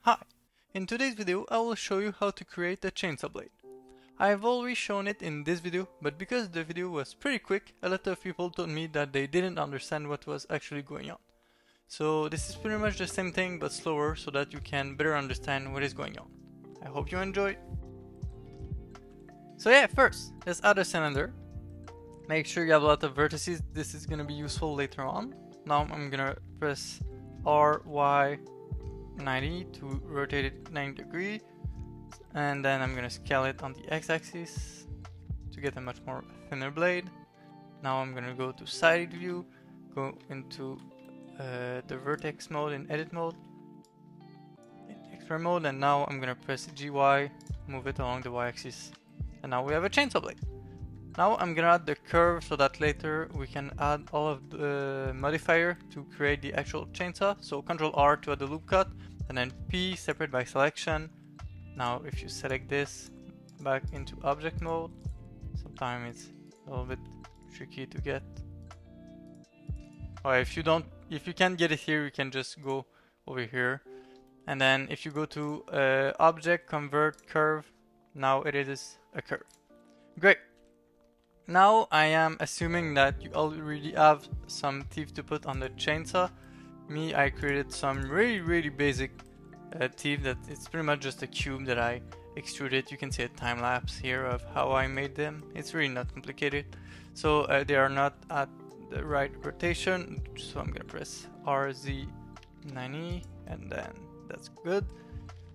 Hi! In today's video I will show you how to create a chainsaw blade. I have already shown it in this video, but because the video was pretty quick, a lot of people told me that they didn't understand what was actually going on. So this is pretty much the same thing but slower so that you can better understand what is going on. I hope you enjoy. So yeah, first let's add a cylinder. Make sure you have a lot of vertices, this is gonna be useful later on. Now I'm gonna press RY 90 to rotate it 90 degrees, and then I'm gonna scale it on the x-axis to get a much more thinner blade. Now I'm gonna go to side view, go into the vertex mode in edit mode, in X-ray mode, and now I'm gonna press GY, move it along the y-axis, and now we have a chainsaw blade. Now I'm gonna add the curve so that later we can add all of the modifier to create the actual chainsaw. So Ctrl R to add the loop cut, and then P separate by selection. Now if you select this back into object mode, sometimes it's a little bit tricky to get. Or if you can't get it here, you can just go over here. And then if you go to object, convert curve, now it is a curve. Great. Now I am assuming that you already have some teeth to put on the chainsaw. Me, I created some really basic teeth that it's pretty much just a cube that I extruded. You can see a time lapse here of how I made them. It's really not complicated. So they are not at the right rotation, so I'm gonna press RZ90 and then that's good.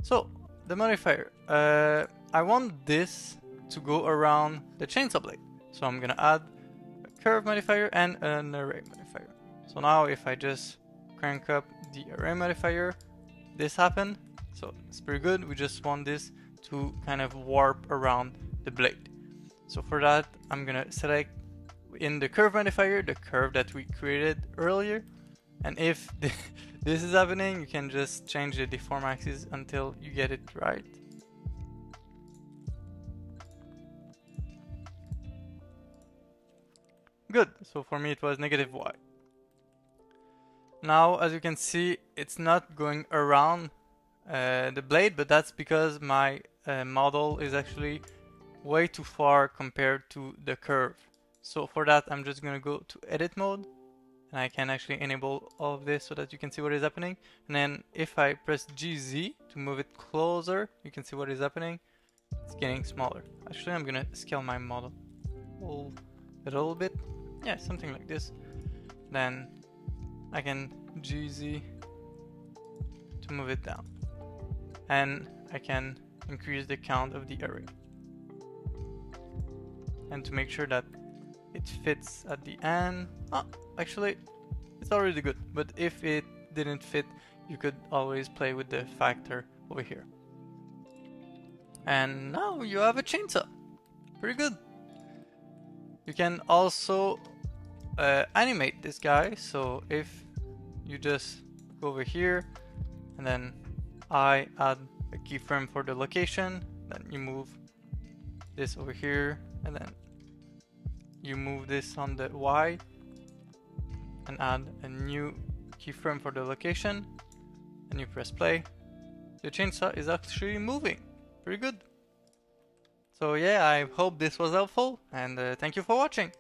So the modifier, I want this to go around the chainsaw blade. So I'm gonna add a curve modifier and an array modifier. So now if I just crank up the array modifier, this happened. So it's pretty good. We just want this to kind of warp around the blade. So for that, I'm gonna select in the curve modifier the curve that we created earlier. And if this is happening, you can just change the deform axis until you get it right. Good, so for me it was negative y. Now as you can see, it's not going around the blade, but that's because my model is actually way too far compared to the curve. So for that I'm just going to go to edit mode, and I can actually enable all of this so that you can see what is happening. And then if I press GZ to move it closer, you can see what is happening. It's getting smaller. Actually I'm going to scale my model a little bit. Yeah, something like this. Then I can GZ to move it down. And I can increase the count of the array. And to make sure that it fits at the end. Oh, actually, it's already good. But if it didn't fit, you could always play with the factor over here. And now you have a chainsaw. Pretty good. You can also animate this guy. So if you just go over here and then I add a keyframe for the location, then you move this over here and then you move this on the Y and add a new keyframe for the location and you press play. The chainsaw is actually moving. Pretty good. So yeah, I hope this was helpful and thank you for watching.